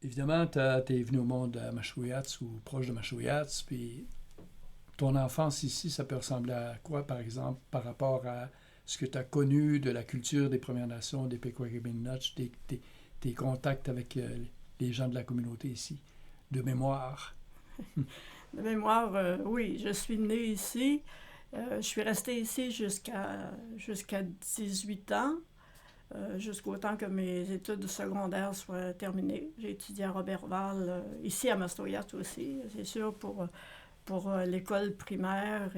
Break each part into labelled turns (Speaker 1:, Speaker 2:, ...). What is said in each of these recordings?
Speaker 1: évidemment, t'es venu au monde à Machouiats ou proche de Machouiats, puis ton enfance ici, ça peut ressembler à quoi, par exemple, par rapport à ce que tu as connu de la culture des Premières Nations, des Pequot-Nutch, tes contacts avec les gens de la communauté ici, de mémoire?
Speaker 2: De mémoire, oui, je suis née ici. Je suis restée ici jusqu'à 18 ans, jusqu'au temps que mes études secondaires soient terminées. J'ai étudié à Robertval, ici à Mastoyat aussi, c'est sûr, pour l'école primaire.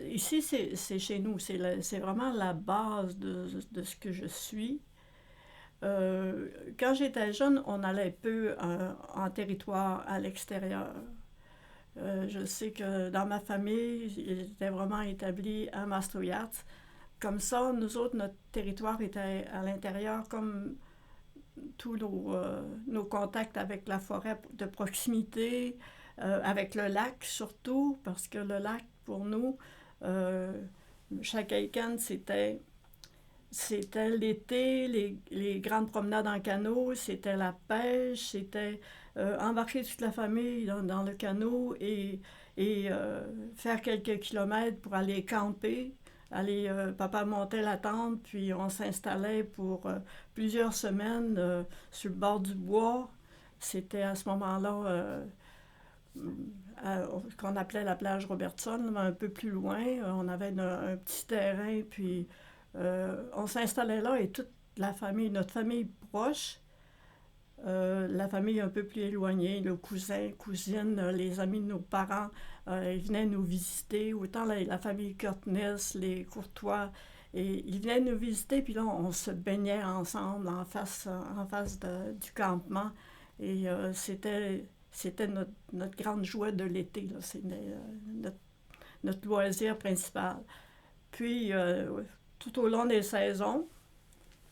Speaker 2: Ici, c'est chez nous, c'est vraiment la base de ce que je suis. Euh, Quand j'étais jeune, on allait peu en territoire à l'extérieur. Je sais que dans ma famille, il était vraiment établi à Mastoyat. Comme ça, nous autres, notre territoire était à l'intérieur, comme tous nos contacts avec la forêt de proximité, avec le lac surtout, parce que le lac, pour nous, euh, chaque week-end, c'était l'été, les grandes promenades en canot, c'était la pêche, c'était embarquer toute la famille dans le canot et faire quelques kilomètres pour aller camper. Papa montait la tente, puis on s'installait pour plusieurs semaines sur le bord du bois. C'était à ce moment-là qu'on appelait la plage Robertson, mais un peu plus loin. On avait un petit terrain, puis on s'installait là et toute la famille, notre famille proche, la famille un peu plus éloignée, nos cousins, cousines, les amis de nos parents, ils venaient nous visiter, autant la famille Curtness, les Courtois, et ils venaient nous visiter, puis là, on se baignait ensemble en face du campement, et c'était notre grande joie de l'été, là. C'était notre loisir principal. Puis, tout au long des saisons,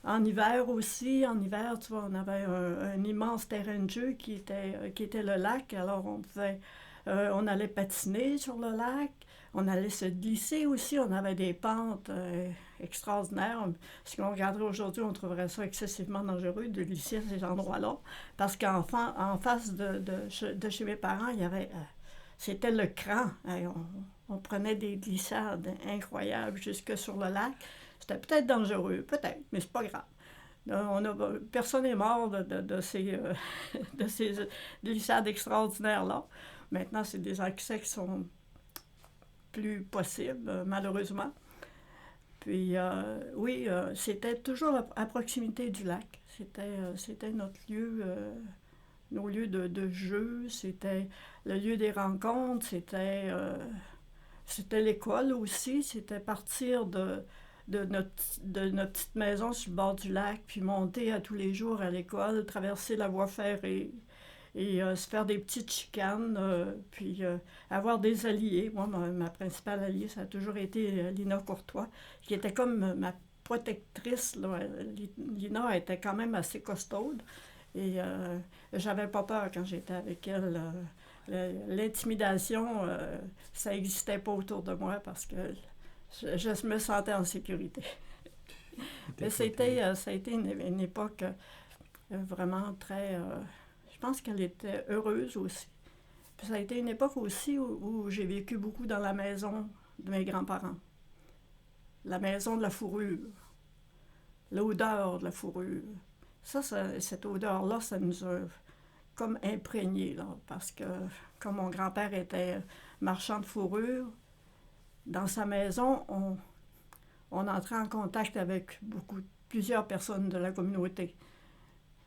Speaker 2: en hiver aussi, en hiver, tu vois, on avait un immense terrain de jeu qui était le lac. Alors, on allait patiner sur le lac. On allait se glisser aussi. On avait des pentes extraordinaires. Si on regarderait aujourd'hui, on trouverait ça excessivement dangereux de glisser à ces endroits-là. Parce en face de chez mes parents, il y avait. C'était le cran. On prenait des glissades incroyables jusque sur le lac. C'était peut-être dangereux, peut-être, mais c'est pas grave. Personne n'est mort de ces glissades extraordinaires-là. Maintenant, c'est des accès qui sont plus possibles, malheureusement. Puis, oui, c'était toujours à proximité du lac. C'était notre lieu, nos lieux de jeu, c'était le lieu des rencontres, c'était l'école aussi, c'était partir de notre petite maison sur le bord du lac, puis monter à tous les jours à l'école, traverser la voie ferrée et se faire des petites chicanes, puis avoir des alliés. Moi, ma principale alliée, ça a toujours été Lina Courtois, qui était comme ma protectrice. Là. Lina était quand même assez costaude et j'avais pas peur quand j'étais avec elle. L'intimidation, ça n'existait pas autour de moi parce que je me sentais en sécurité. Mais ça a été une époque vraiment très. Je pense qu'elle était heureuse aussi. Puis ça a été une époque aussi où j'ai vécu beaucoup dans la maison de mes grands-parents. La maison de la fourrure, l'odeur de la fourrure. Cette odeur-là, ça nous a comme imprégné, là, parce que comme mon grand-père était marchand de fourrure, dans sa maison, on entrait en contact avec plusieurs personnes de la communauté.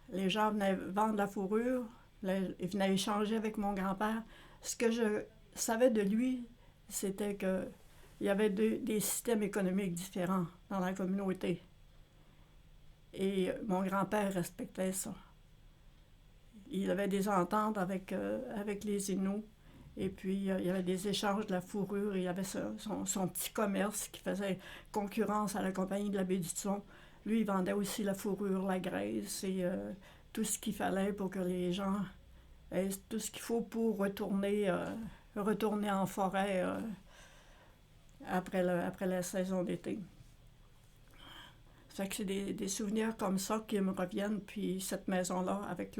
Speaker 2: Les gens venaient vendre la fourrure, ils venaient échanger avec mon grand-père. Ce que je savais de lui, c'était qu'il y avait des systèmes économiques différents dans la communauté. Et mon grand-père respectait ça. Il avait des ententes avec les Inuits. Et puis, il y avait des échanges de la fourrure. Il y avait son petit commerce qui faisait concurrence à la compagnie de la baie du Thon. Lui, il vendait aussi la fourrure, la graisse et tout ce qu'il fallait pour que les gens aient tout ce qu'il faut pour retourner en forêt après la saison d'été. fait que c'est des souvenirs comme ça qui me reviennent. Puis cette maison-là, avec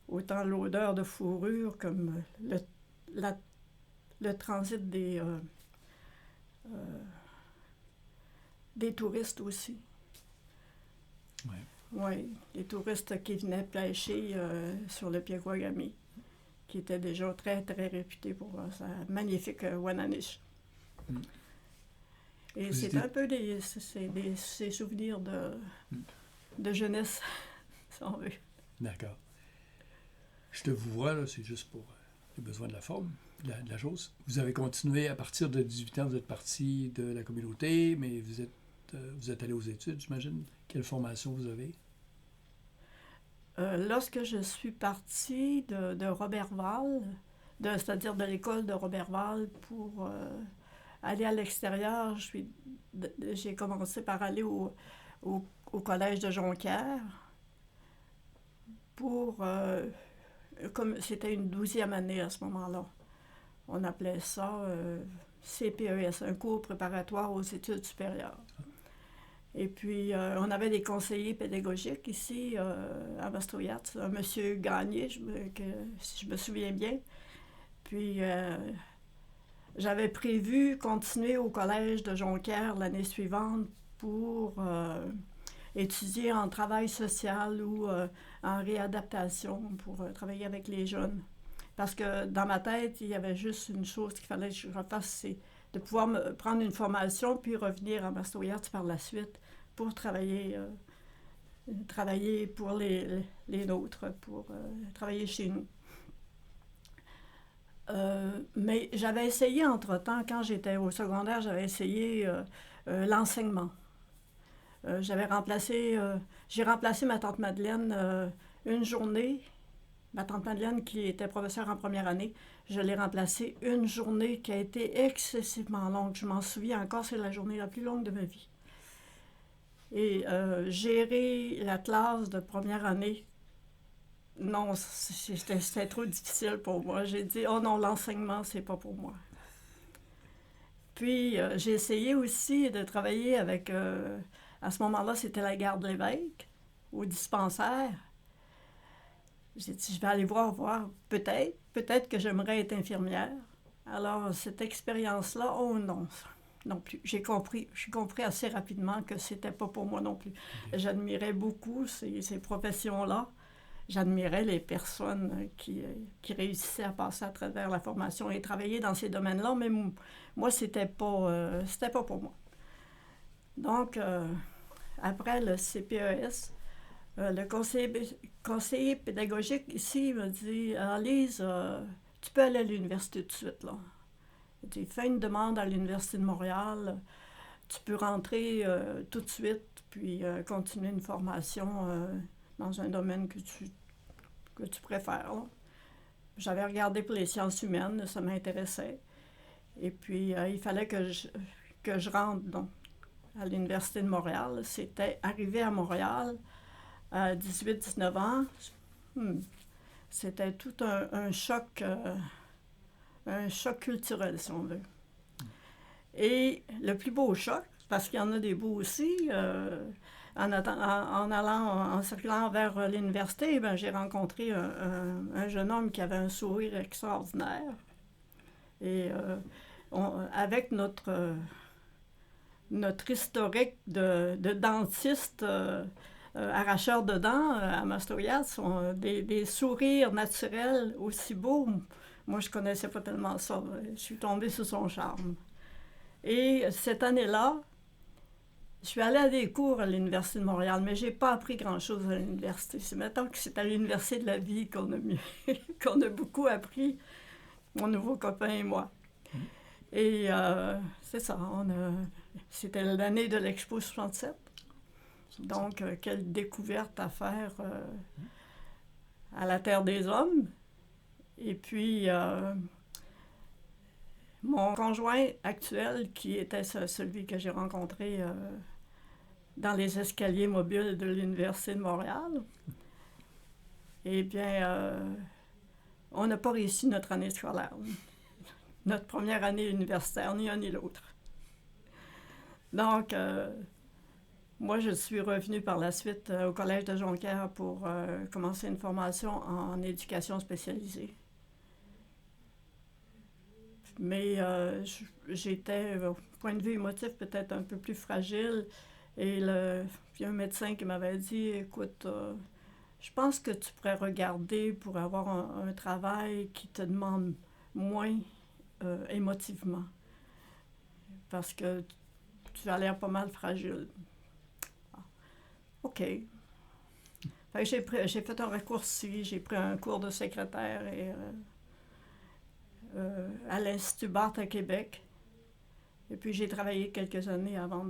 Speaker 2: autant l'odeur de fourrure comme le transit des touristes aussi.
Speaker 1: Oui.
Speaker 2: Oui, les touristes qui venaient pêcher sur le Piaguagami, qui était déjà très, très réputé pour sa magnifique Wananiche. Mm. Et c'est un peu ces souvenirs de jeunesse, si on veut.
Speaker 1: D'accord. Je te vois, là, c'est juste pour les besoins de la forme, de la chose. Vous avez continué, à partir de 18 ans, vous êtes parti de la communauté, mais vous êtes allé aux études, j'imagine. Quelle formation vous avez?
Speaker 2: Lorsque je suis partie de Roberval, c'est-à-dire de l'école de Roberval, pour aller à l'extérieur, j'ai commencé par aller au collège de Jonquière comme c'était une 12e année à ce moment-là. On appelait ça CPES, un cours préparatoire aux études supérieures. Et puis, on avait des conseillers pédagogiques ici à Mastroiat, un monsieur Gagné, si je me souviens bien. Puis, j'avais prévu continuer au collège de Jonquière l'année suivante pour étudier en travail social ou en réadaptation pour travailler avec les jeunes. Parce que dans ma tête, il y avait juste une chose qu'il fallait que je refasse, c'est de pouvoir me prendre une formation puis revenir à Mastroiat par la suite pour travailler pour les nôtres, pour travailler chez nous. Mais j'avais essayé entre-temps, quand j'étais au secondaire, j'avais essayé l'enseignement. J'ai remplacé ma tante Madeleine une journée. Ma tante Madeleine, qui était professeure en première année, je l'ai remplacée une journée qui a été excessivement longue. Je m'en souviens encore, c'est la journée la plus longue de ma vie. Et gérer la classe de première année, non, c'était trop difficile pour moi. J'ai dit, oh non, l'enseignement, c'est pas pour moi. Puis, j'ai essayé aussi de travailler avec, à ce moment-là, c'était la gare de l'Évêque, au dispensaire. J'ai dit, je vais aller voir, peut-être que j'aimerais être infirmière. Alors, cette expérience-là, oh non plus. J'ai compris assez rapidement que c'était pas pour moi non plus. Okay. J'admirais beaucoup ces professions-là. J'admirais les personnes qui réussissaient à passer à travers la formation et travailler dans ces domaines-là, mais moi, c'était pas pour moi. Donc, après le CPES, le conseiller pédagogique ici me dit « Lise, tu peux aller à l'université tout de suite, là. Il dit, fais une demande à l'Université de Montréal, tu peux rentrer tout de suite, puis continuer une formation dans un domaine que tu préfères. » J'avais regardé pour les sciences humaines, ça m'intéressait. Et puis, il fallait que je rentre donc, à l'Université de Montréal. C'était arrivé à Montréal à 18-19 ans. C'était tout un choc culturel, si on veut. Et le plus beau choc, parce qu'il y en a des beaux aussi, en circulant vers l'université, ben, j'ai rencontré un jeune homme qui avait un sourire extraordinaire. Et avec notre historique de dentiste arracheur de dents à Mastroiat, des sourires naturels aussi beaux. Moi, je ne connaissais pas tellement ça. Je suis tombée sous son charme. Et cette année-là, je suis allée à des cours à l'Université de Montréal, mais je n'ai pas appris grand-chose à l'université. C'est maintenant que c'est à l'Université de la vie qu'on a beaucoup appris, mon nouveau copain et moi. Et c'est ça, c'était l'année de l'Expo 67. Donc, quelle découverte à faire à la Terre des Hommes. Et puis, mon conjoint actuel, qui était celui que j'ai rencontré dans les escaliers mobiles de l'Université de Montréal, eh bien, on n'a pas réussi notre année scolaire. Notre première année universitaire, ni un ni l'autre. Donc, Moi, je suis revenue par la suite au Collège de Jonquière pour commencer une formation en éducation spécialisée. Mais j'étais, au point de vue émotif, peut-être un peu plus fragile. Et il y a un médecin qui m'avait dit, écoute, je pense que tu pourrais regarder pour avoir un travail qui te demande moins émotivement. Parce que tu as l'air pas mal fragile. OK. Fait que j'ai fait un raccourci, j'ai pris un cours de secrétaire à l'Institut Barthes à Québec. Et puis j'ai travaillé quelques années avant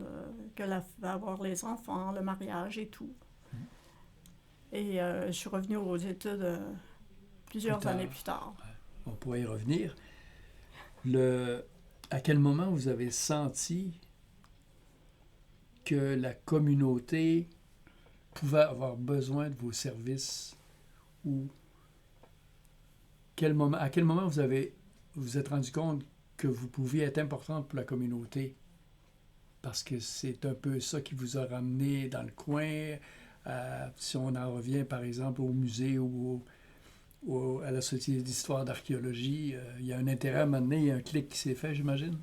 Speaker 2: d'avoir les enfants, le mariage et tout. Et je suis revenue aux études plusieurs années plus tard.
Speaker 1: On pourrait y revenir. À quel moment vous avez senti que la communauté pouvait avoir besoin de vos services, ou à quel moment vous êtes rendu compte que vous pouviez être importante pour la communauté? Parce que c'est un peu ça qui vous a ramené dans le coin. Si on en revient par exemple au musée ou à la Société d'histoire d'archéologie, il y a un intérêt à un moment donné, il y a un clic qui s'est fait, j'imagine?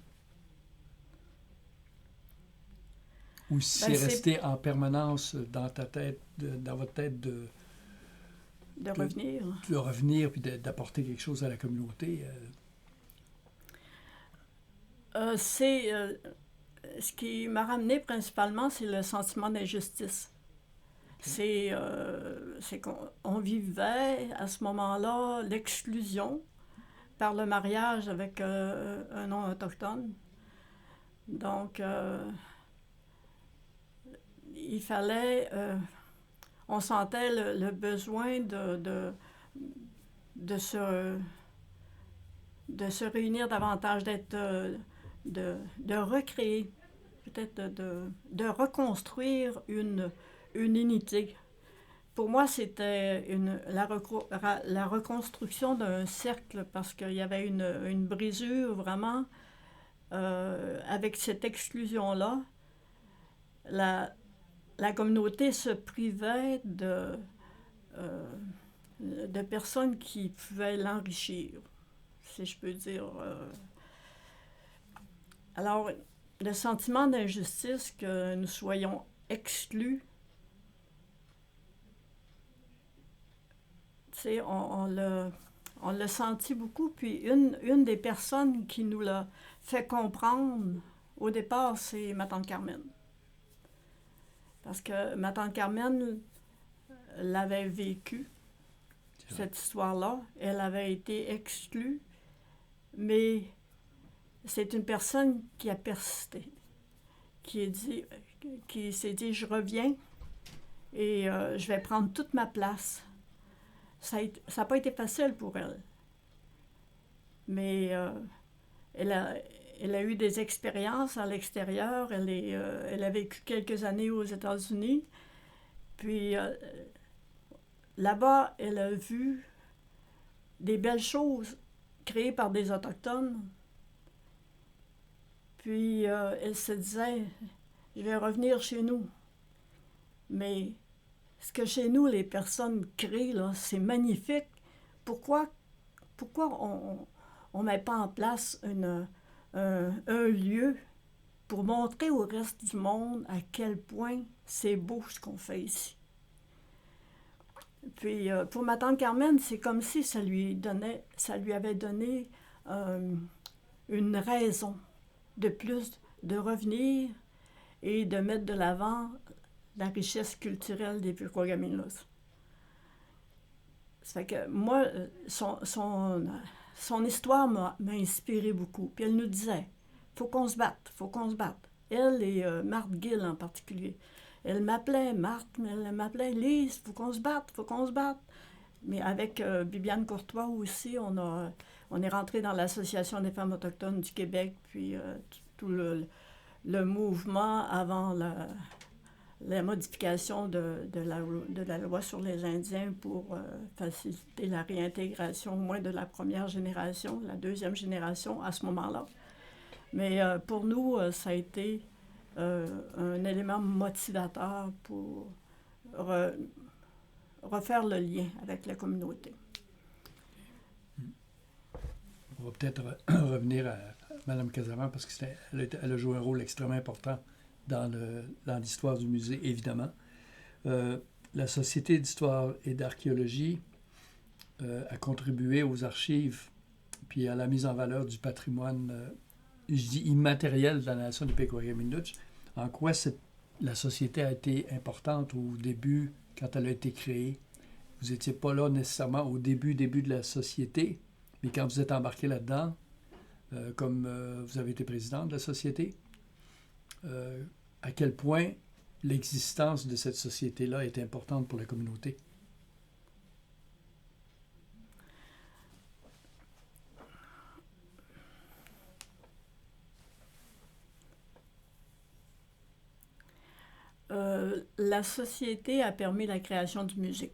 Speaker 1: Ou si c'est resté en permanence dans ta tête, dans votre tête de
Speaker 2: revenir.
Speaker 1: De revenir puis d'apporter quelque chose à la communauté.
Speaker 2: Ce qui m'a ramené principalement, c'est le sentiment d'injustice. Okay. C'est qu'on vivait à ce moment-là l'exclusion par le mariage avec un non autochtone. Donc, il fallait... on sentait le besoin de se réunir davantage, de recréer, peut-être de reconstruire une unité. Pour moi, c'était la reconstruction d'un cercle, parce qu'il y avait une brisure vraiment avec cette exclusion-là. La communauté se privait de personnes qui pouvaient l'enrichir, si je peux dire. Alors, le sentiment d'injustice, que nous soyons exclus, on l'a senti beaucoup. Puis une des personnes qui nous l'a fait comprendre au départ, c'est ma tante Carmen. Parce que ma tante Carmen l'avait vécu, cette histoire-là. Elle avait été exclue, mais c'est une personne qui a persisté, qui s'est dit, je reviens et je vais prendre toute ma place. Ça n'a pas été facile pour elle, mais elle a eu des expériences à l'extérieur. Elle a vécu quelques années aux États-Unis. Puis là-bas, elle a vu des belles choses créées par des Autochtones. Puis elle se disait, je vais revenir chez nous. Mais ce que chez nous, les personnes créent, là, c'est magnifique. Pourquoi on ne met pas en place un lieu pour montrer au reste du monde à quel point c'est beau ce qu'on fait ici? Puis pour ma tante Carmen, c'est comme si ça lui avait donné une raison de plus de revenir et de mettre de l'avant la richesse culturelle des Pukwagamilos. Ça fait que moi, son histoire m'a inspiré beaucoup. Puis elle nous disait, faut qu'on se batte. Elle et Marthe Gill en particulier. Elle m'appelait Marthe, mais elle m'appelait Lise, faut qu'on se batte. Mais avec Bibiane Courtois aussi, on est rentré dans l'Association des femmes autochtones du Québec, puis tout le mouvement avant la modification de la loi sur les Indiens pour faciliter la réintégration, au moins de la première génération, la deuxième génération à ce moment-là. Mais pour nous, ça a été un élément motivateur pour refaire le lien avec la communauté.
Speaker 1: On va peut-être revenir à Mme Casavant parce qu'elle a joué un rôle extrêmement important dans l'histoire du musée, évidemment. La Société d'histoire et d'archéologie a contribué aux archives puis à la mise en valeur du patrimoine, je dis immatériel de la nation du Pequawagaminutch. En quoi la société a été importante au début, quand elle a été créée? Vous n'étiez pas là nécessairement au début de la société, mais quand vous êtes embarqué là-dedans, comme vous avez été président de la société, à quel point l'existence de cette société-là est importante pour la communauté?
Speaker 2: La société a permis la création du musée.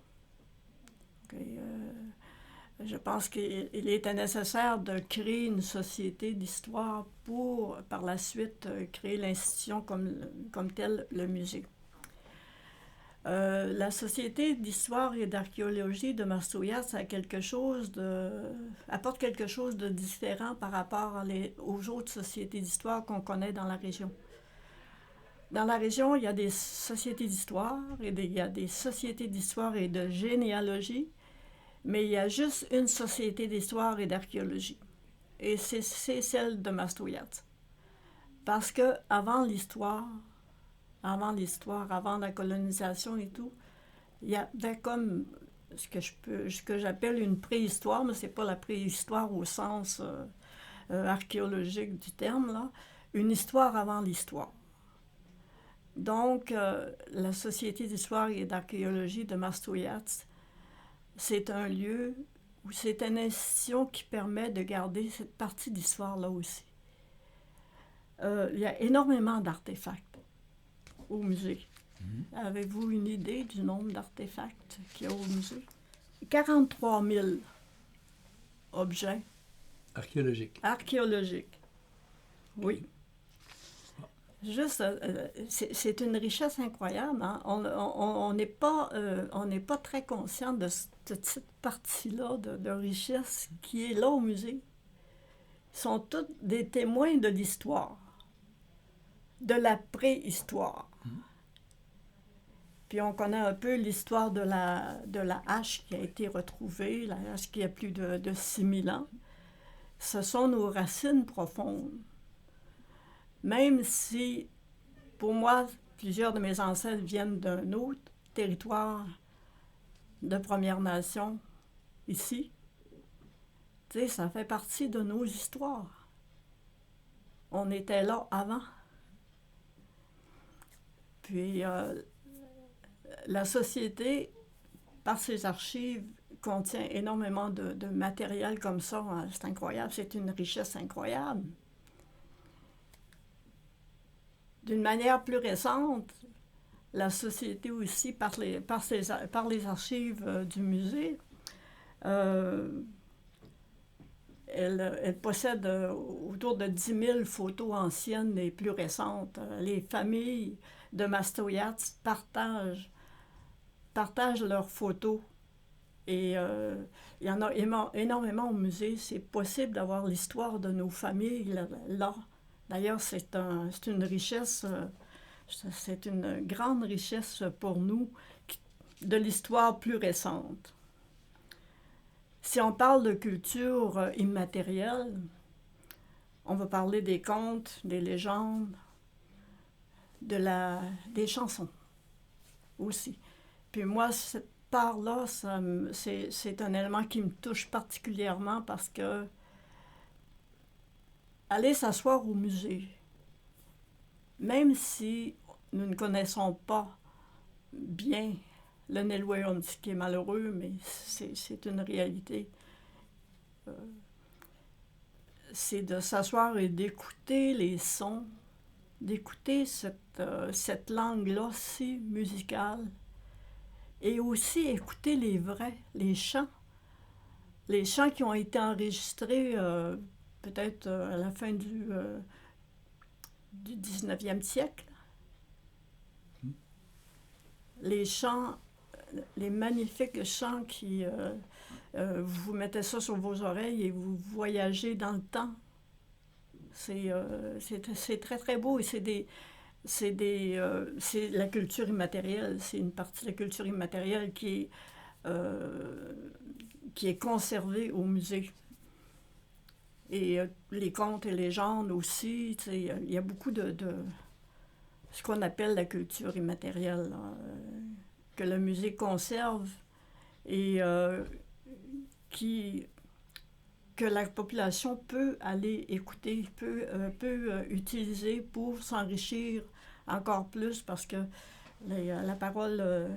Speaker 2: Je pense qu'il était nécessaire de créer une société d'histoire pour, par la suite, créer l'institution comme telle, le musée. La Société d'histoire et d'archéologie de Mastorias apporte quelque chose de différent par rapport aux autres sociétés d'histoire qu'on connaît dans la région. Dans la région, il y a des sociétés d'histoire, il y a des sociétés d'histoire et de généalogie, mais il y a juste une société d'histoire et d'archéologie. Et c'est celle de Mastorias. Parce que avant l'histoire, avant la colonisation et tout, il y avait comme ce que j'appelle une préhistoire, mais c'est pas la préhistoire au sens archéologique du terme, là, une histoire avant l'histoire. Donc, la Société d'histoire et d'archéologie de Mastorias, c'est un lieu où c'est une institution qui permet de garder cette partie d'histoire-là aussi. Il y a énormément d'artefacts au musée. Avez-vous une idée du nombre d'artefacts qu'il y a au musée? 43 000 objets. Archéologiques. Oui. Juste, c'est une richesse incroyable. Hein? On n'est pas très conscient de cette petite partie-là de richesse qui est là au musée. Ils sont tous des témoins de l'histoire, de la préhistoire. Puis on connaît un peu l'histoire de la hache qui a été retrouvée, la hache qui a plus de 6000 ans. Ce sont nos racines profondes. Même si, pour moi, plusieurs de mes ancêtres viennent d'un autre territoire de Première Nation, ici, tu sais, ça fait partie de nos histoires. On était là avant. Puis, la société, par ses archives, contient énormément de matériel comme ça. C'est incroyable, c'est une richesse incroyable. D'une manière plus récente, la société aussi, par les archives du musée, elle possède autour de 10 000 photos anciennes et plus récentes. Les familles de Mastorias partagent leurs photos. Et il y en a énormément au musée. C'est possible d'avoir l'histoire de nos familles là. D'ailleurs, c'est une richesse, c'est une grande richesse pour nous de l'histoire plus récente. Si on parle de culture immatérielle, on va parler des contes, des légendes, des chansons aussi. Puis moi, cette part-là, c'est un élément qui me touche particulièrement parce que aller s'asseoir au musée, même si nous ne connaissons pas bien le Nilwauyomt, ce qui est malheureux, mais c'est une réalité, c'est de s'asseoir et d'écouter les sons, d'écouter cette langue-là si musicale, et aussi écouter les chants qui ont été enregistrés peut-être à la fin du 19e siècle, les chants, les magnifiques chants qui... vous mettez ça sur vos oreilles et vous voyagez dans le temps. C'est très, très beau et c'est la culture immatérielle. C'est une partie de la culture immatérielle qui est conservée au musée. Et les contes et légendes aussi, il y a beaucoup de ce qu'on appelle la culture immatérielle, là, que le musée conserve et que la population peut aller écouter, peut utiliser pour s'enrichir encore plus, parce que la parole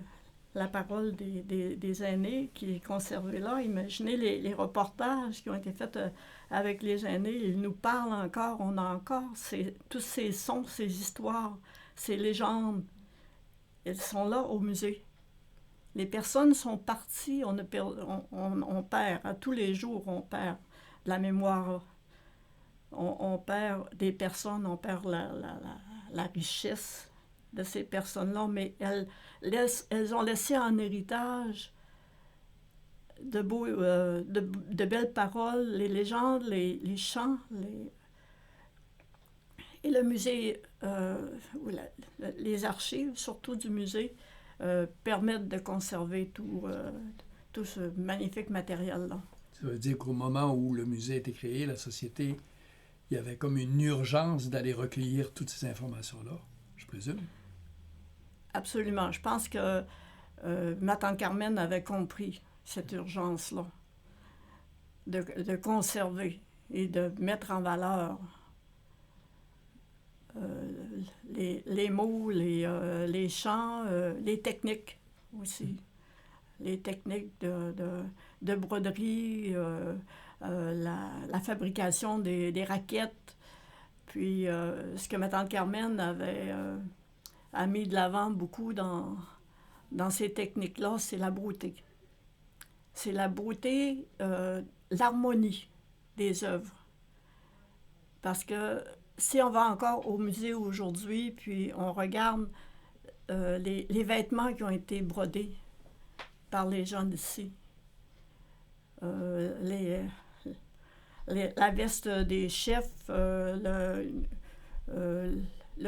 Speaker 2: des aînés qui est conservée là, imaginez les reportages qui ont été faits avec les aînés, ils nous parlent encore, on a encore tous ces sons, ces histoires, ces légendes, elles sont là au musée. Les personnes sont parties, on perd, à tous les jours, on perd de la mémoire, on perd des personnes, on perd la richesse de ces personnes-là, mais elles ont laissé en héritage de belles paroles, les légendes, les chants, et le musée, les archives, surtout du musée, permettent de conserver tout ce magnifique matériel-là.
Speaker 1: Ça veut dire qu'au moment où le musée a été créé, la société, il y avait comme une urgence d'aller recueillir toutes ces informations-là, je présume.
Speaker 2: Absolument. Je pense que ma tante Carmen avait compris cette urgence-là de conserver et de mettre en valeur les mots, les chants, les techniques aussi. Les techniques de broderie, la fabrication des raquettes. Puis ce que ma tante Carmen a mis de l'avant beaucoup dans ces techniques-là, c'est la beauté. C'est la beauté, l'harmonie des œuvres. Parce que si on va encore au musée aujourd'hui, puis on regarde les vêtements qui ont été brodés par les gens d'ici, la veste des chefs, le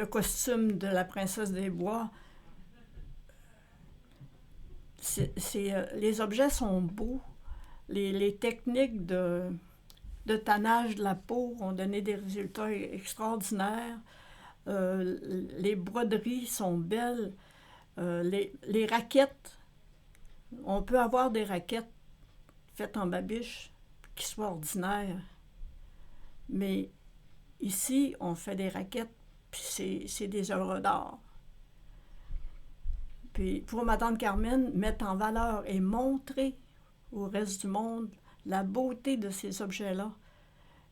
Speaker 2: costume de la princesse des bois, les objets sont beaux. Les techniques de tannage de la peau ont donné des résultats extraordinaires. Les broderies sont belles. Les raquettes, on peut avoir des raquettes faites en babiche qui soient ordinaires. Mais ici, on fait des raquettes, puis c'est des œuvres d'art. Puis pour ma tante Carmen, mettre en valeur et montrer au reste du monde la beauté de ces objets-là.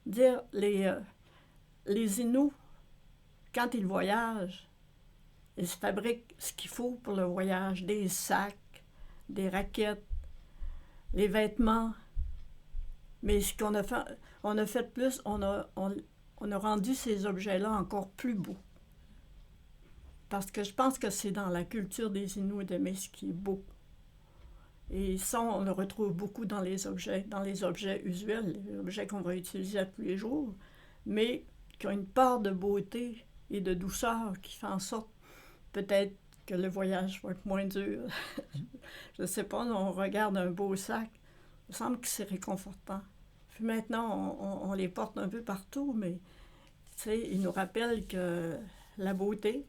Speaker 2: Dire, les Inuits, quand ils voyagent, ils se fabriquent ce qu'il faut pour le voyage, des sacs, des raquettes, les vêtements. Mais ce qu'on a fait plus, on a rendu ces objets-là encore plus beaux. Parce que je pense que c'est dans la culture des Inuits d'aimer ce qui est beau. Et ça, on le retrouve beaucoup dans les objets usuels, les objets qu'on va utiliser à tous les jours, mais qui ont une part de beauté et de douceur qui fait en sorte peut-être que le voyage va être moins dur. Je ne sais pas, on regarde un beau sac, il me semble que c'est réconfortant. Puis maintenant, on les porte un peu partout, mais tu sais, ils nous rappellent que la beauté,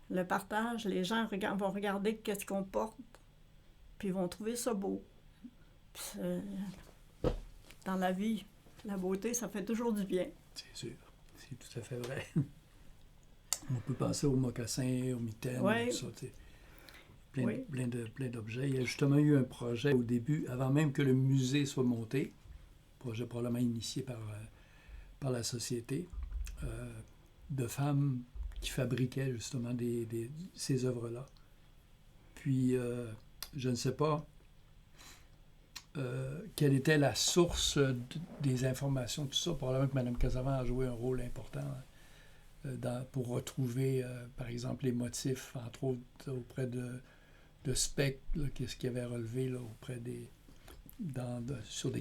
Speaker 2: le partage, les gens vont regarder qu'est-ce qu'on porte, puis ils vont trouver ça beau. Puis dans la vie, la beauté, ça fait toujours du bien.
Speaker 1: C'est sûr, c'est tout à fait vrai. On peut penser aux mocassins, aux mitaines,
Speaker 2: oui.
Speaker 1: Tout ça, plein d'objets. Il y a justement eu un projet au début, avant même que le musée soit monté, projet probablement initié par la société, de femmes qui fabriquaient justement ces œuvres-là. Puis, je ne sais pas quelle était la source des informations, tout ça. Probablement que Mme Casavant a joué un rôle important pour retrouver, par exemple, les motifs, entre autres auprès de Speck, qu'est-ce qu'il avait relevé là, auprès sur de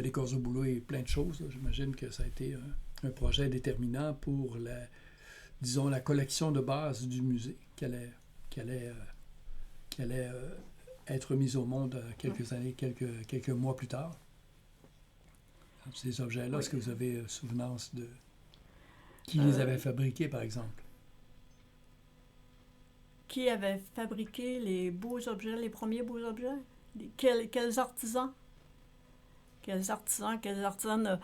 Speaker 1: l'écorce au boulot et plein de choses. Là. J'imagine que ça a été un projet déterminant pour la collection de base du musée qui allait être mise au monde quelques années, quelques mois plus tard. Ces objets-là, est-ce que vous avez souvenance de qui les avait fabriqués, par exemple?
Speaker 2: Qui avait fabriqué les beaux objets, les premiers beaux objets? Quels artisans? Quels artisanes?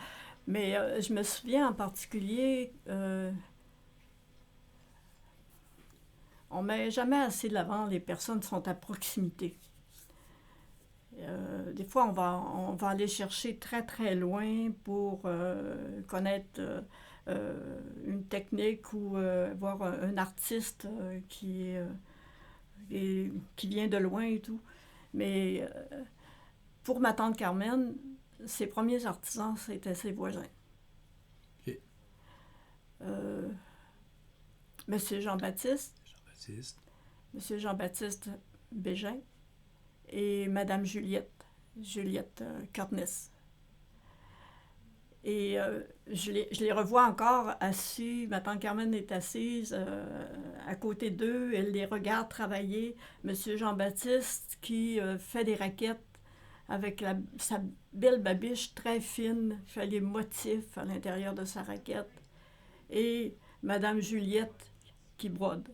Speaker 2: Mais je me souviens en particulier, on ne met jamais assez de l'avant les personnes qui sont à proximité. Des fois, on va aller chercher très, très loin pour connaître une technique ou voir un artiste qui vient de loin et tout. Mais pour ma tante Carmen, ses premiers artisans, c'était ses voisins.
Speaker 1: Okay.
Speaker 2: Monsieur Jean-Baptiste. Monsieur Jean-Baptiste Bégin et Madame Juliette Curtness. Et je les revois encore assis. Ma tante Carmen est assise à côté d'eux. Elle les regarde travailler. Monsieur Jean-Baptiste qui fait des raquettes avec sa belle babiche très fine, fait les motifs à l'intérieur de sa raquette. Et Madame Juliette qui brode.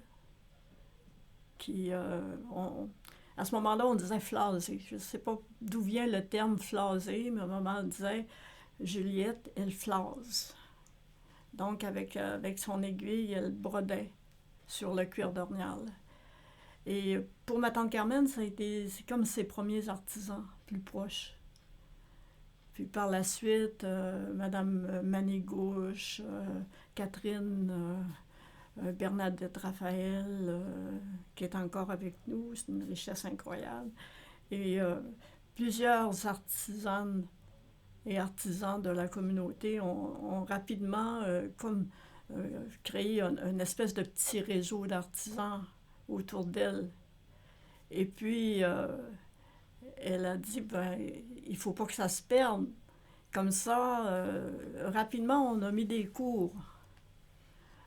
Speaker 2: À ce moment-là, on disait flasé. Je ne sais pas d'où vient le terme flasé, mais à un moment, on disait Juliette, elle flase. Donc, avec son aiguille, elle brodait sur le cuir d'ornial. Et pour ma tante Carmen, c'est comme ses premiers artisans plus proches. Puis par la suite, Madame Manigouche, Catherine, Bernadette Raphaël, qui est encore avec nous, c'est une richesse incroyable. Et plusieurs artisanes et artisans de la communauté ont rapidement créé une espèce de petit réseau d'artisans autour d'elle. Et puis, elle a dit, il ne faut pas que ça se perde. Comme ça, rapidement, on a mis des cours.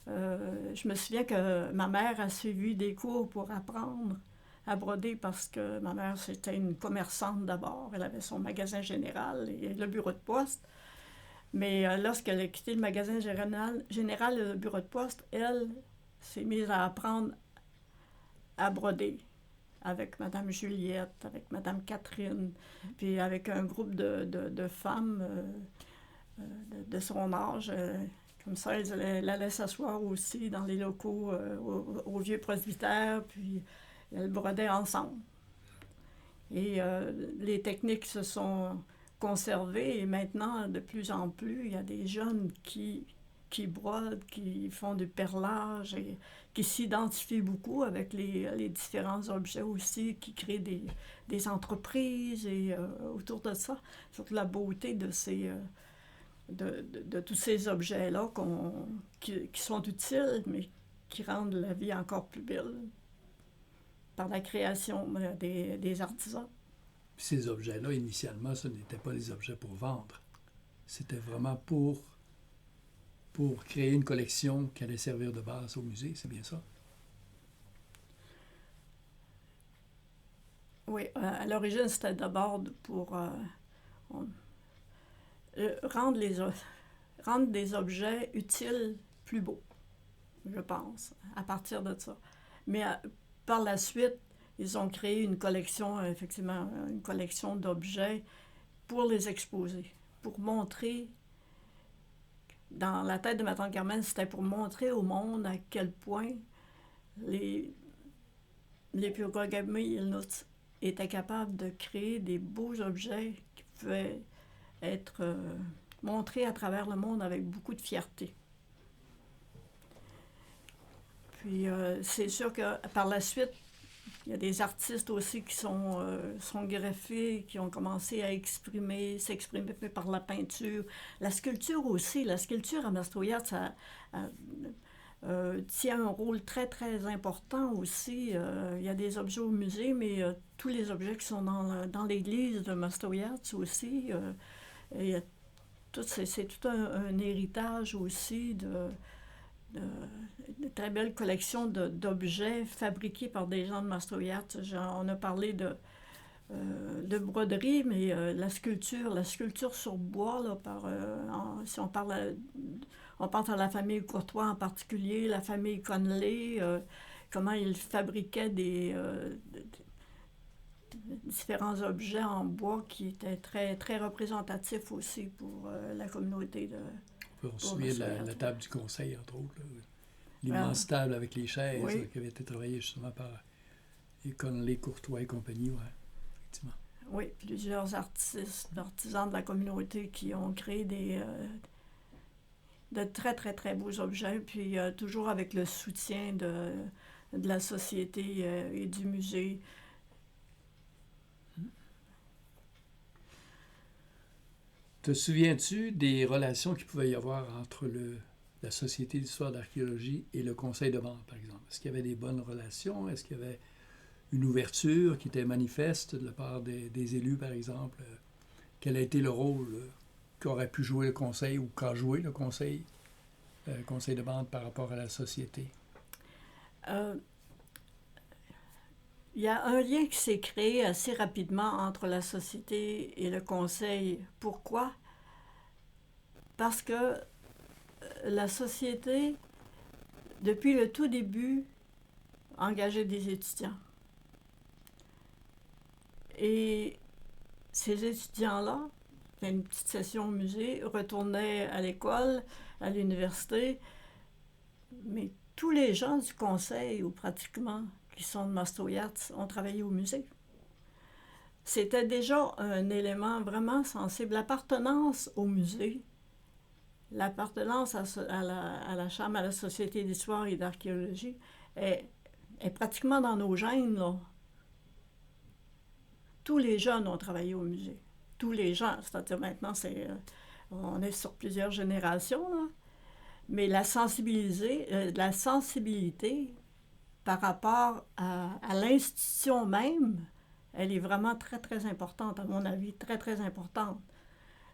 Speaker 2: Je me souviens que ma mère a suivi des cours pour apprendre à broder parce que ma mère, c'était une commerçante d'abord. Elle avait son magasin général et le bureau de poste. Mais lorsqu'elle a quitté le magasin général et le bureau de poste, elle s'est mise à apprendre à broder avec Madame Juliette, avec Madame Catherine, puis avec un groupe de femmes de son âge. Comme ça, elle allait s'asseoir aussi dans les locaux au vieux presbytère, puis elles brodaient ensemble. Et les techniques se sont conservées et maintenant, de plus en plus, il y a des jeunes qui brodent, qui font du perlage et qui s'identifient beaucoup avec les différents objets aussi, qui créent des entreprises et autour de ça, surtout la beauté de tous ces objets-là qui sont utiles, mais qui rendent la vie encore plus belle par la création des artisans.
Speaker 1: Puis ces objets-là, initialement, ce n'étaient pas des objets pour vendre. C'était vraiment pour créer une collection qui allait servir de base au musée, c'est bien ça?
Speaker 2: Oui, à l'origine, c'était d'abord pour rendre des objets utiles plus beaux, je pense, à partir de ça. Mais par la suite, ils ont créé une collection, effectivement, une collection d'objets pour les exposer, pour montrer. Dans la tête de ma tante Carmen, c'était pour montrer au monde à quel point les Pyogorgami Ilnuts étaient capables de créer des beaux objets qui pouvaient être montrés à travers le monde avec beaucoup de fierté. Puis c'est sûr que par la suite, il y a des artistes aussi qui sont greffés, qui ont commencé à s'exprimer par la peinture. La sculpture aussi. La sculpture à Mastroianni, ça tient un rôle très, très important aussi. Il y a des objets au musée, mais tous les objets qui sont dans l'église de Mastroianni aussi. C'est tout un héritage aussi de très belle collection d'objets fabriqués par des gens de Mastroianni. On a parlé de broderie, mais la sculpture sur bois, là, si on pense à la famille Courtois en particulier, la famille Connelly, comment ils fabriquaient différents objets en bois qui étaient très, très représentatifs aussi pour la communauté de...
Speaker 1: On se souvient de la table du conseil, entre autres. L'immense table avec les chaises qui avait été travaillée justement par les Connelly, Courtois et compagnie, effectivement.
Speaker 2: Oui, plusieurs artisans de la communauté qui ont créé de très, très, très beaux objets, puis toujours avec le soutien de la société et du musée.
Speaker 1: Te souviens-tu des relations qu'il pouvait y avoir entre la Société d'histoire d'archéologie et le Conseil de vente, par exemple? Est-ce qu'il y avait des bonnes relations? Est-ce qu'il y avait une ouverture qui était manifeste de la part des élus, par exemple? Quel a été le rôle qu'aurait pu jouer le Conseil ou qu'a joué le Conseil de vente par rapport à la Société?
Speaker 2: Il y a un lien qui s'est créé assez rapidement entre la Société et le Conseil. Pourquoi? Parce que la Société, depuis le tout début, engageait des étudiants. Et ces étudiants-là, une petite session au musée, retournaient à l'école, à l'université, mais tous les gens du Conseil, ou pratiquement, qui sont de Mastroianni, ont travaillé au musée. C'était déjà un élément vraiment sensible. L'appartenance au musée, l'appartenance à la Chambre, à la Société d'histoire et d'archéologie est pratiquement dans nos gènes, là. Tous les jeunes ont travaillé au musée. Tous les gens, c'est-à-dire maintenant, on est sur plusieurs générations, là. Mais la sensibilité par rapport à l'institution même, elle est vraiment très, très importante, à mon avis, très, très importante.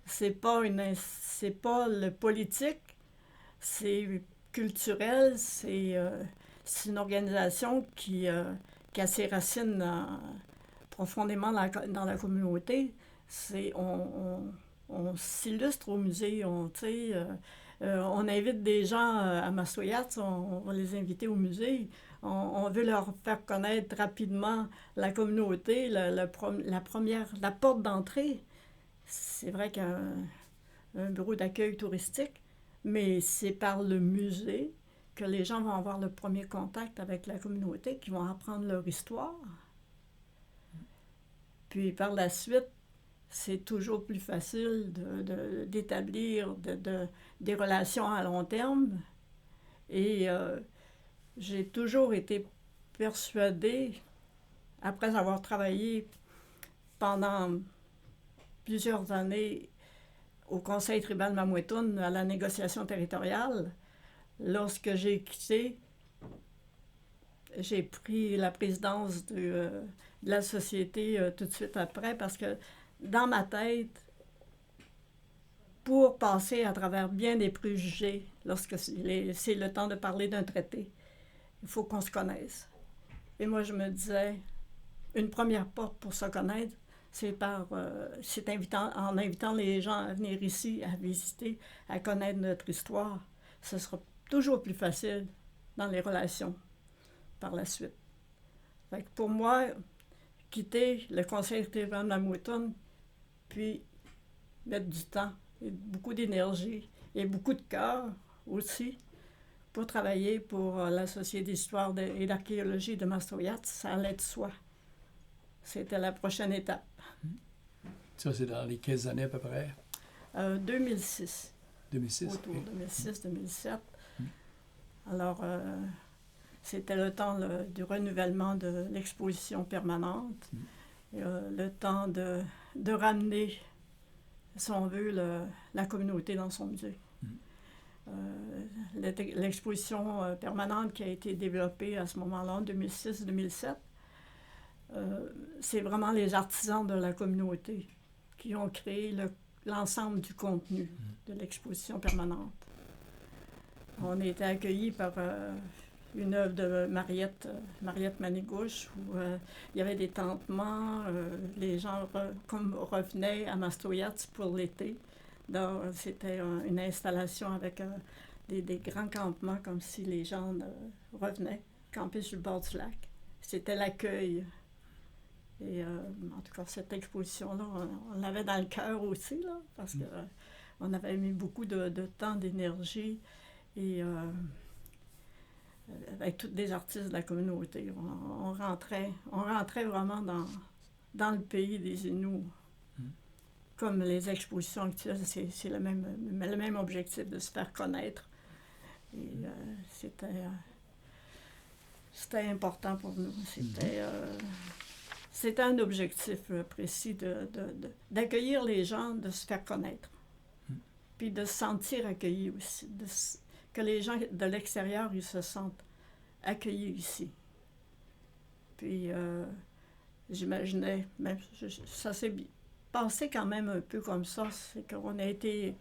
Speaker 2: C'est pas le politique, c'est culturel, c'est une organisation qui a ses racines profondément dans la communauté. On s'illustre au musée, on invite des gens à Mastroianni, on va les inviter au musée. On veut leur faire connaître rapidement la communauté, la porte d'entrée. C'est vrai qu'il y a un bureau d'accueil touristique, mais c'est par le musée que les gens vont avoir le premier contact avec la communauté, qui vont apprendre leur histoire. Puis par la suite, c'est toujours plus facile d'établir des relations à long terme. Et j'ai toujours été persuadée, après avoir travaillé pendant plusieurs années au Conseil tribal Mamouetoun à la négociation territoriale, lorsque j'ai quitté, j'ai pris la présidence de la société tout de suite après, parce que dans ma tête, pour passer à travers bien des préjugés, lorsque c'est le temps de parler d'un traité, il faut qu'on se connaisse. Et moi, je me disais, une première porte pour se connaître, c'est en invitant les gens à venir ici, à visiter, à connaître notre histoire. Ce sera toujours plus facile dans les relations par la suite. Fait que pour moi, quitter le Conseil tribal de Mamouetoun, puis mettre du temps et beaucoup d'énergie et beaucoup de cœur aussi pour travailler pour la Société d'histoire et d'archéologie de Mastroianni, ça allait de soi. C'était la prochaine étape.
Speaker 1: Ça, c'est dans les 15 années à peu près?
Speaker 2: 2006.
Speaker 1: 2006?
Speaker 2: Autour de 2006-2007.
Speaker 1: Mm.
Speaker 2: Alors, C'était le temps du renouvellement de l'exposition permanente, le temps de ramener, si on veut, la communauté dans son musée. L'exposition permanente qui a été développée à ce moment-là, en 2006-2007, c'est vraiment les artisans de la communauté qui ont créé l'ensemble du contenu de l'exposition permanente. On a été accueillis par une œuvre de Mariette Manigouche, où il y avait des tentements, les gens revenaient à Mastoyats pour l'été. Donc, c'était une installation avec des grands campements, comme si les gens revenaient, camper sur le bord du lac. C'était l'accueil. Et en tout cas, cette exposition-là, on l'avait dans le cœur aussi, là, parce qu'on avait mis beaucoup de temps, d'énergie, et avec tous les artistes de la communauté. On rentrait vraiment dans le pays des Inuits. Comme les expositions actuelles, c'est le même objectif de se faire connaître. Et c'était important pour nous. C'était un objectif précis d'accueillir les gens, de se faire connaître. Puis de se sentir accueillis aussi. Que les gens de l'extérieur, ils se sentent accueillis ici. Puis j'imaginais, même ça s'est passé quand même un peu comme ça, c'est qu'on a été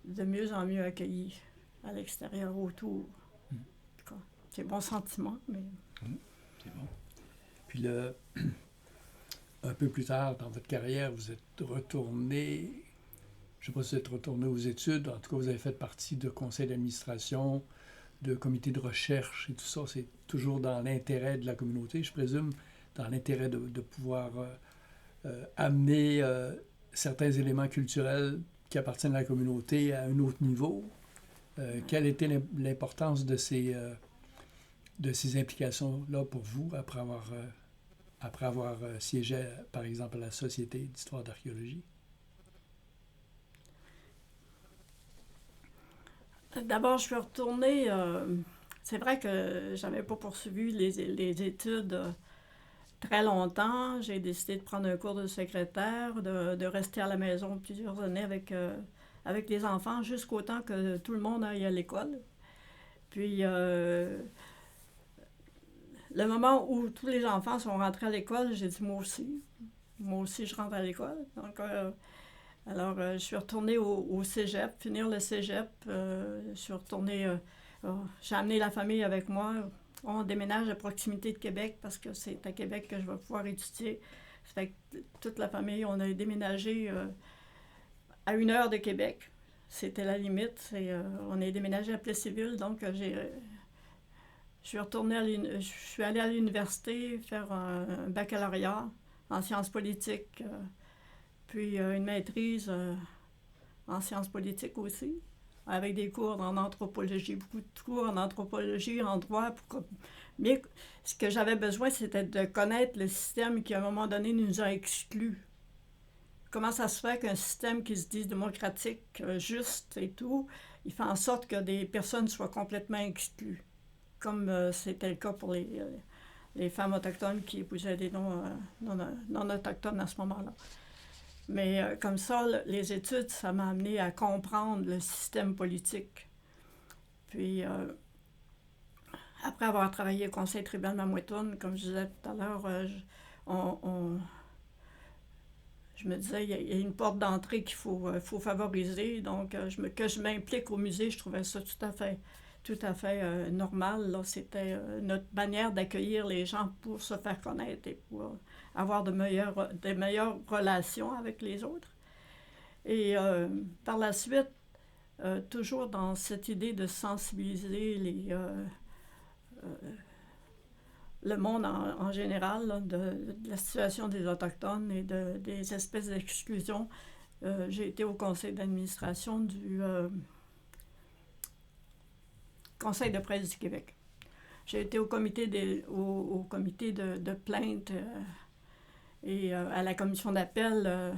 Speaker 2: de mieux en mieux accueillis à l'extérieur, autour. C'est mon sentiment, mais...
Speaker 1: C'est bon. Puis un peu plus tard dans votre carrière, vous êtes retourné, je ne sais pas si vous êtes retourné aux études, en tout cas vous avez fait partie de conseils d'administration, de comités de recherche et tout ça. C'est toujours dans l'intérêt de la communauté, je présume, dans l'intérêt de pouvoir amener certains éléments culturels qui appartiennent à la communauté à un autre niveau. Quelle était l'importance de ces implications-là pour vous après avoir siégé, par exemple, à la Société d'histoire d'archéologie?
Speaker 2: D'abord, je suis retournée... c'est vrai que je n'avais pas poursuivi les études très longtemps. J'ai décidé de prendre un cours de secrétaire, de rester à la maison plusieurs années avec les enfants jusqu'au temps que tout le monde aille à l'école. Puis, le moment où tous les enfants sont rentrés à l'école, j'ai dit moi aussi je rentre à l'école. Donc, alors, je suis retournée au cégep, finir le cégep. Je suis retournée, j'ai amené la famille avec moi. On déménage à proximité de Québec parce que c'est à Québec que je vais pouvoir étudier. Ça fait que toute la famille, on a déménagé à 1 heure de Québec. C'était la limite. On a déménagé à Plessisville, donc je suis allée à l'université faire un baccalauréat en sciences politiques, puis une maîtrise en sciences politiques aussi, avec des cours en anthropologie, beaucoup de cours en anthropologie, en droit. Mais ce que j'avais besoin, c'était de connaître le système qui, à un moment donné, nous a exclus. Comment ça se fait qu'un système qui se dit démocratique, juste et tout, il fait en sorte que des personnes soient complètement exclues, comme c'était le cas pour les femmes autochtones qui épousaient des noms non autochtones à ce moment-là. Mais comme ça, les études, ça m'a amené à comprendre le système politique. Puis, après avoir travaillé au Conseil tribal Mamouetoun, comme je disais tout à l'heure, je me disais, il y a une porte d'entrée qu'il faut favoriser. Donc, que je m'implique au musée, je trouvais ça tout à fait normal. Là. C'était notre manière d'accueillir les gens pour se faire connaître et pour avoir de meilleures relations avec les autres. Et par la suite, toujours dans cette idée de sensibiliser le monde en général, là, de la situation des Autochtones et des espèces d'exclusion, j'ai été au conseil d'administration du Conseil de presse du Québec. J'ai été au comité de plainte et à la commission d'appel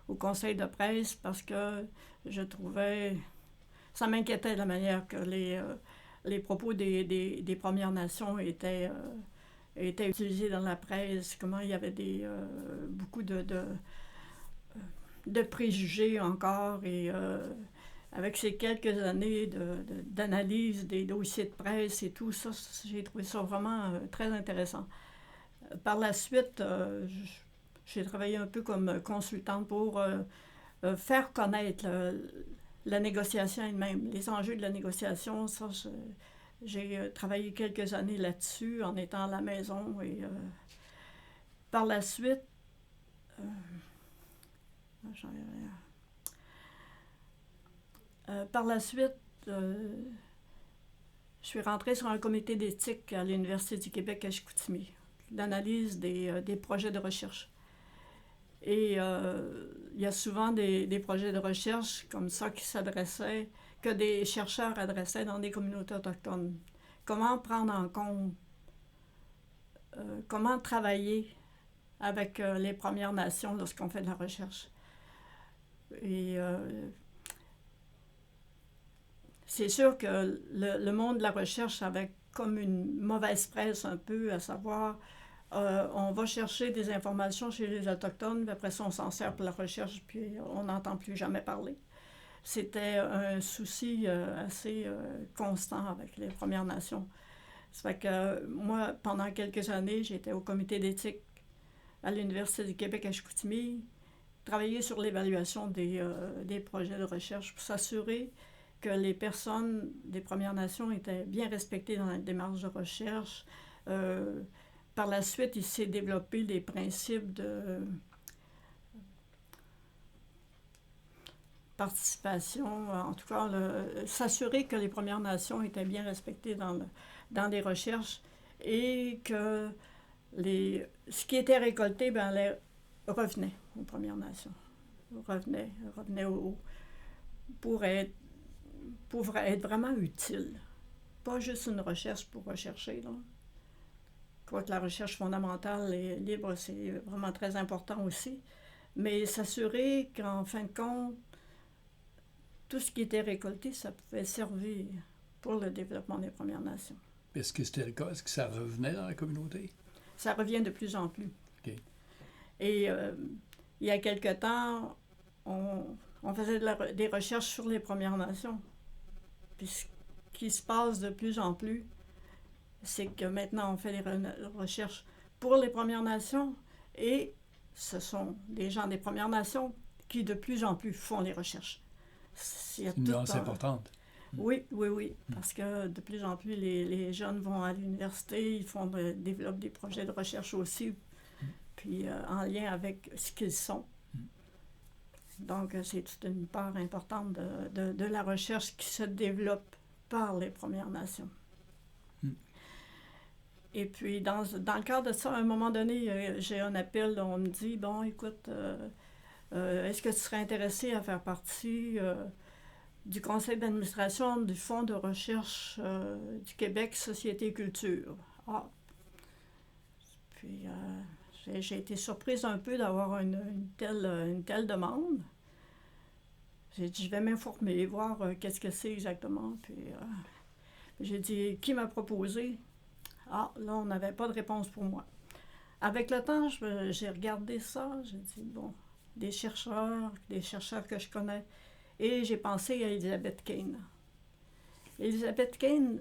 Speaker 2: au conseil de presse parce que je trouvais... Ça m'inquiétait la manière que les propos des Premières Nations étaient utilisés dans la presse, comment il y avait beaucoup de préjugés encore, et avec ces quelques années d'analyse des dossiers de presse et tout ça, j'ai trouvé ça vraiment très intéressant. Par la suite, j'ai travaillé un peu comme consultante pour faire connaître la négociation elle-même, les enjeux de la négociation. Ça, j'ai travaillé quelques années là-dessus en étant à la maison. Et par la suite, je suis rentrée sur un comité d'éthique à l'Université du Québec à Chicoutimi, d'analyse des projets de recherche. Et il y a souvent des projets de recherche comme ça que des chercheurs adressaient dans des communautés autochtones. Comment prendre en compte, comment travailler avec les Premières Nations lorsqu'on fait de la recherche. Et c'est sûr que le monde de la recherche avait comme une mauvaise presse un peu, à savoir, on va chercher des informations chez les Autochtones, puis après ça, on s'en sert pour la recherche, puis on n'entend plus jamais parler. C'était un souci assez constant avec les Premières Nations. Ça fait que moi, pendant quelques années, j'étais au comité d'éthique à l'Université du Québec à Chicoutimi, travailler sur l'évaluation des projets de recherche pour s'assurer que les personnes des Premières Nations étaient bien respectées dans la démarche de recherche. Par la suite, il s'est développé des principes de participation, en tout cas, s'assurer que les Premières Nations étaient bien respectées dans les recherches et que ce qui était récolté revenait aux Premières Nations, revenait pour être vraiment utile. Pas juste une recherche pour rechercher. Là. Quoique la recherche fondamentale et libre, c'est vraiment très important aussi. Mais s'assurer qu'en fin de compte, tout ce qui était récolté, ça pouvait servir pour le développement des Premières Nations.
Speaker 1: Est-ce que c'était le cas? Est-ce que ça revenait dans la communauté?
Speaker 2: Ça revient de plus en plus.
Speaker 1: OK.
Speaker 2: Et il y a quelque temps, on faisait des recherches sur les Premières Nations. Puis ce qui se passe de plus en plus, c'est que maintenant on fait des recherches pour les Premières Nations et ce sont des gens des Premières Nations qui de plus en plus font les recherches.
Speaker 1: C'est une nuance importante.
Speaker 2: Oui, parce que de plus en plus les jeunes vont à l'université, ils développent des projets de recherche aussi, puis en lien avec ce qu'ils sont. Donc, c'est toute une part importante de la recherche qui se développe par les Premières Nations. Et puis, dans le cadre de ça, à un moment donné, j'ai un appel où on me dit, bon, écoute, est-ce que tu serais intéressé à faire partie du conseil d'administration du Fonds de recherche du Québec Société et Culture? Ah. Puis, j'ai été surprise un peu d'avoir une telle demande. J'ai dit, je vais m'informer, voir qu'est-ce que c'est exactement. Puis j'ai dit, qui m'a proposé? Ah, là, on n'avait pas de réponse pour moi. Avec le temps, j'ai regardé ça, j'ai dit, bon, des chercheurs que je connais, et j'ai pensé à Elizabeth Kane. Elizabeth Kane,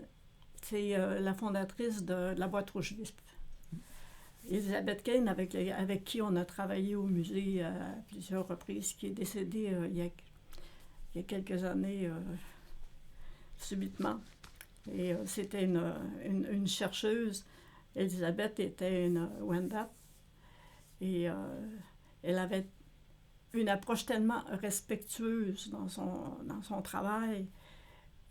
Speaker 2: c'est la fondatrice de la boîte Rouge-Visp. Elizabeth Kane, avec qui on a travaillé au musée à plusieurs reprises, qui est décédée il y a quelques années, subitement. Et c'était une chercheuse. Elisabeth était une Wendat. Et elle avait une approche tellement respectueuse dans son travail.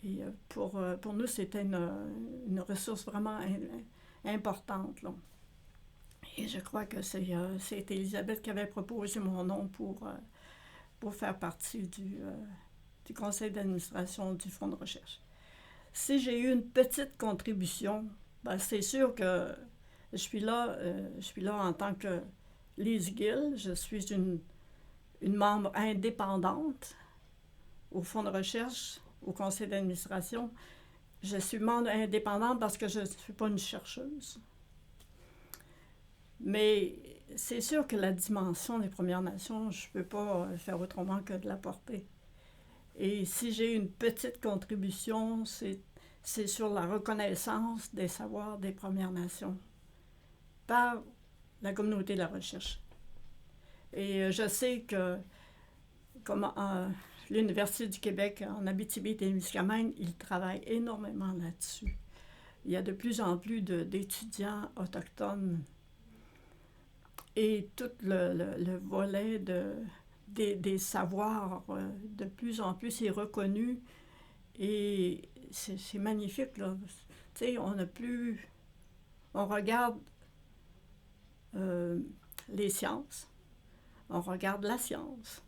Speaker 2: Et pour nous, c'était une ressource vraiment importante. Là. Et je crois que c'est Elisabeth qui avait proposé mon nom pour faire partie du conseil d'administration du Fonds de recherche. Si j'ai eu une petite contribution, ben c'est sûr que je suis là en tant que Lise Gill. Je suis une membre indépendante au Fonds de recherche, au conseil d'administration, Je suis membre indépendante parce que je ne suis pas une chercheuse. Mais c'est sûr que la dimension des Premières Nations, je ne peux pas faire autrement que de la porter. Et si j'ai une petite contribution, c'est sur la reconnaissance des savoirs des Premières Nations par la communauté de la recherche. Et je sais que, comme l'Université du Québec en Abitibi-Témiscamingue, ils travaillent énormément là-dessus. Il y a de plus en plus d'étudiants autochtones et tout le volet des savoirs de plus en plus est reconnu et c'est magnifique, là. Tu sais, on n'a plus... On regarde les sciences, on regarde la science,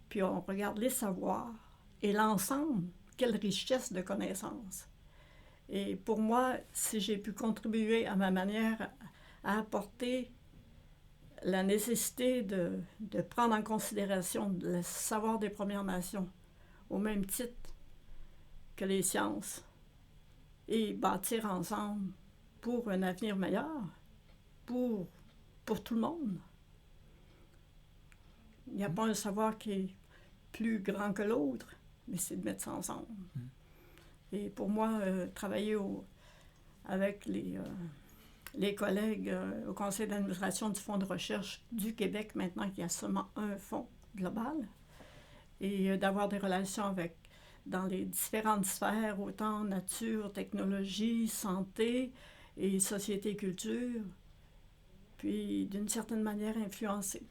Speaker 2: puis on regarde les savoirs et l'ensemble. Quelle richesse de connaissances. Et pour moi, si j'ai pu contribuer à ma manière à apporter la nécessité de prendre en considération le savoir des Premières Nations au même titre que les sciences et bâtir ensemble pour un avenir meilleur, pour tout le monde. Il n'y a pas un savoir qui est plus grand que l'autre, mais c'est de mettre ça ensemble. Et pour moi, travailler avec les collègues au conseil d'administration du Fonds de recherche du Québec, maintenant qu'il y a seulement un fonds global, et d'avoir des relations dans les différentes sphères, autant nature, technologie, santé et société et culture, puis d'une certaine manière influencer.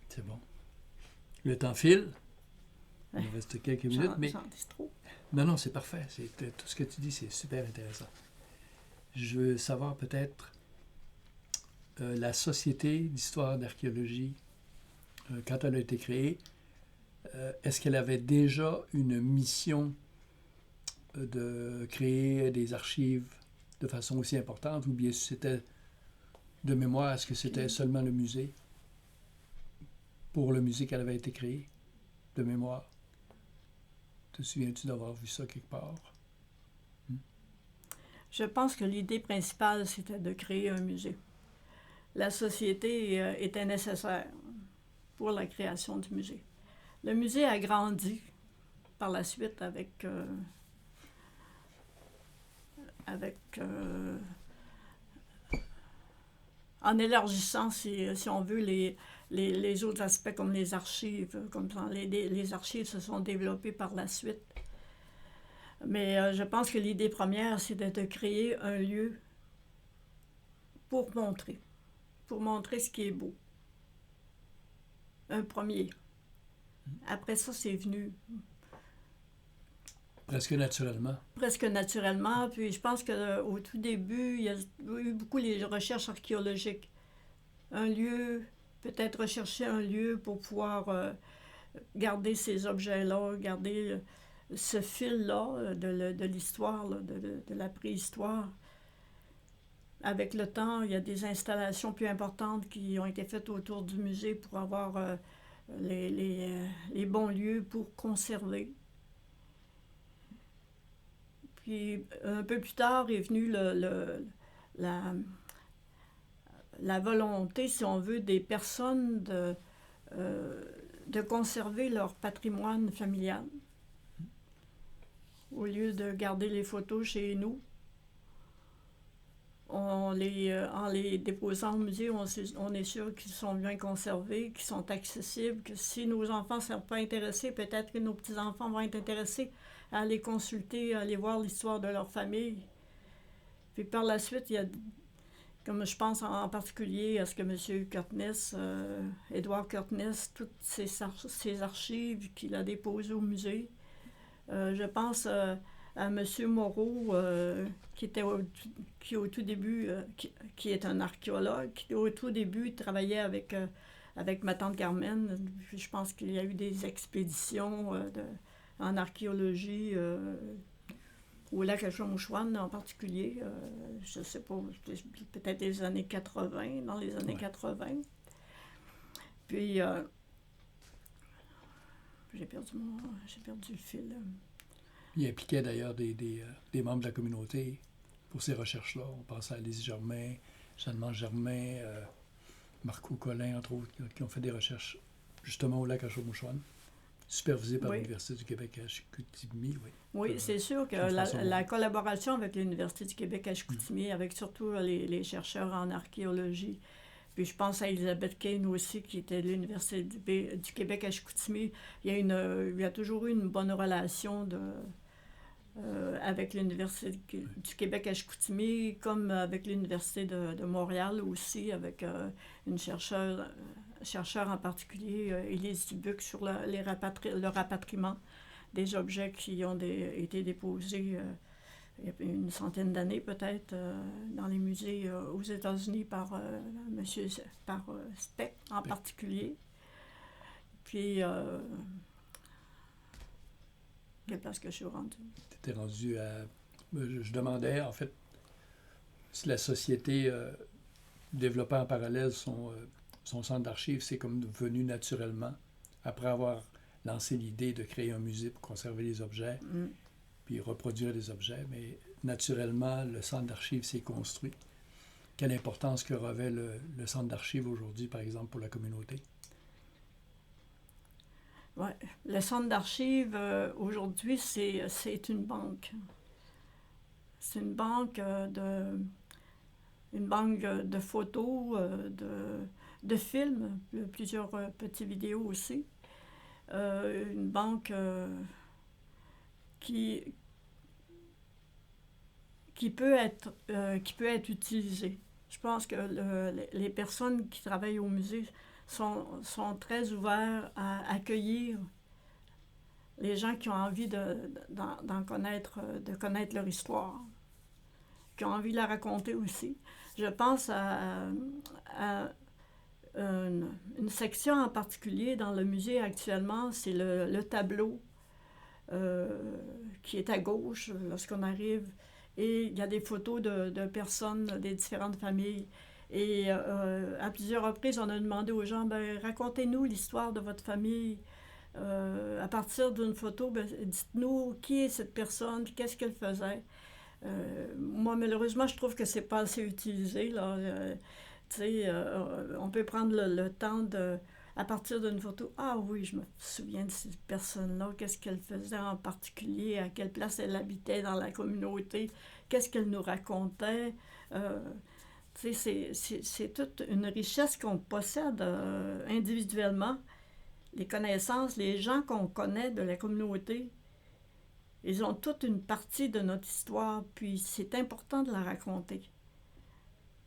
Speaker 1: C'est bon. Le temps file. Il nous reste quelques minutes, mais...
Speaker 2: J'en dis trop.
Speaker 1: Non, c'est parfait. Tout ce que tu dis, c'est super intéressant. Je veux savoir peut-être la Société d'histoire d'archéologie, quand elle a été créée, est-ce qu'elle avait déjà une mission de créer des archives de façon aussi importante, ou bien c'était de mémoire, est-ce que c'était seulement le musée? Pour le musée qu'elle avait été créée, de mémoire? Te souviens-tu d'avoir vu ça quelque part?
Speaker 2: Je pense que l'idée principale, c'était de créer un musée. La société était nécessaire pour la création du musée. Le musée a grandi par la suite en élargissant, si on veut, les autres aspects comme les archives. Comme les archives se sont développées par la suite. Mais je pense que l'idée première, c'était de créer un lieu pour montrer ce qui est beau. Un premier. Après ça, c'est venu.
Speaker 1: Presque naturellement.
Speaker 2: Presque naturellement. Puis je pense qu'au tout début, il y a eu beaucoup les recherches archéologiques. Un lieu, peut-être rechercher un lieu pour pouvoir garder ces objets-là, garder ce fil-là de l'histoire, de la préhistoire. Avec le temps, il y a des installations plus importantes qui ont été faites autour du musée pour avoir les bons lieux pour conserver. Puis un peu plus tard est venue la volonté, si on veut, des personnes de conserver leur patrimoine familial. Au lieu de garder les photos chez nous, en les déposant au musée, on est sûr qu'ils sont bien conservés, qu'ils sont accessibles, que si nos enfants ne sont pas intéressés, peut-être que nos petits-enfants vont être intéressés à les consulter, à aller voir l'histoire de leur famille. Puis par la suite, il y a, comme je pense en particulier à ce que M. Curtness, Édouard Curtness, toutes ces archives qu'il a déposées au musée. Je pense à M. Moreau, qui au tout début, qui est un archéologue, qui au tout début travaillait avec ma tante Carmen. Je pense qu'il y a eu des expéditions en archéologie au lac Chauchouane en particulier. Je ne sais pas, peut-être les années 80, dans les années 80. Puis, j'ai perdu le fil.
Speaker 1: Il impliquait d'ailleurs des membres de la communauté pour ces recherches-là. On pense à Lise Germain, Jeanne-Mance Germain, Marco Collin, entre autres, qui ont fait des recherches justement au lac Achomouchouane, supervisées par l'Université du Québec à Chicoutimi.
Speaker 2: Oui, c'est sûr que la collaboration avec l'Université du Québec à Chicoutimi, avec surtout les chercheurs en archéologie, puis je pense à Elisabeth Kane aussi, qui était de l'Université du Québec à Chicoutimi. Il y a toujours eu une bonne relation avec l'Université du Québec à Chicoutimi, comme avec l'Université de Montréal aussi, avec une chercheure en particulier, Élise Dubuc, sur le rapatriement des objets qui ont été déposés il y a une centaine d'années peut-être dans les musées aux États-Unis par Speck en particulier. Puis, quelle place que je suis rendue?
Speaker 1: Tu étais rendue à... Je demandais, en fait, si la société développait en parallèle son centre d'archives, c'est comme venu naturellement, après avoir lancé l'idée de créer un musée pour conserver les objets, puis reproduire les objets, mais naturellement, le centre d'archives s'est construit. Quelle importance que revêt le centre d'archives aujourd'hui, par exemple, pour la communauté?
Speaker 2: Oui, le centre d'archives, aujourd'hui, c'est une banque. C'est une banque de photos, de films, plusieurs petites vidéos aussi. Une banque qui peut être utilisée. Je pense que les personnes qui travaillent au musée sont très ouverts à accueillir les gens qui ont envie de connaître leur histoire, qui ont envie de la raconter aussi. Je pense à une section en particulier dans le musée actuellement, c'est le tableau qui est à gauche lorsqu'on arrive, et il y a des photos de personnes des différentes familles. Et à plusieurs reprises, on a demandé aux gens, racontez-nous l'histoire de votre famille. À partir d'une photo, dites-nous qui est cette personne, qu'est-ce qu'elle faisait. Moi, malheureusement, je trouve que c'est pas assez utilisé, là. On peut prendre le temps à partir d'une photo, ah oui, je me souviens de cette personne-là, qu'est-ce qu'elle faisait en particulier, à quelle place elle habitait dans la communauté, qu'est-ce qu'elle nous racontait. C'est toute une richesse qu'on possède individuellement. Les connaissances, les gens qu'on connaît de la communauté, ils ont toute une partie de notre histoire, puis c'est important de la raconter.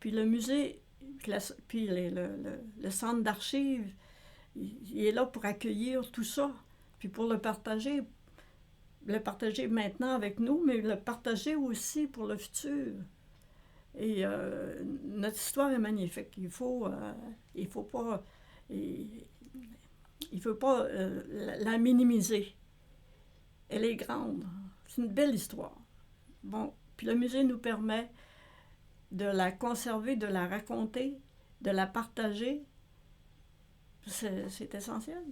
Speaker 2: Puis le musée, puis le centre d'archives, il est là pour accueillir tout ça, puis pour le partager maintenant avec nous, mais le partager aussi pour le futur. Et notre histoire est magnifique. Il faut pas la minimiser. Elle est grande. C'est une belle histoire. Bon, puis le musée nous permet de la conserver, de la raconter, de la partager. C'est essentiel.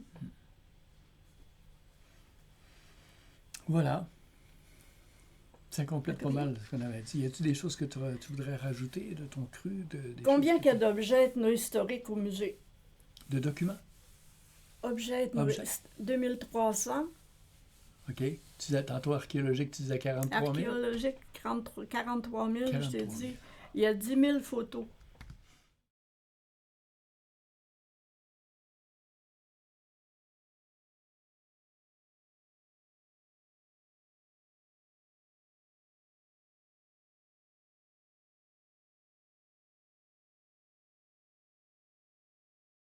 Speaker 1: Voilà. Ça complète pas mal ce qu'on avait dit. Y a-t-il des choses que tu voudrais rajouter de ton cru?
Speaker 2: Combien qu'il y a d'objets ethnohistoriques au musée?
Speaker 1: De documents?
Speaker 2: Objets ethnohistoriques. 2300.
Speaker 1: OK. Tu disais tantôt archéologique, tu disais 43 000?
Speaker 2: Archéologique, 43 000, je t'ai dit. Il y a 10 000 photos.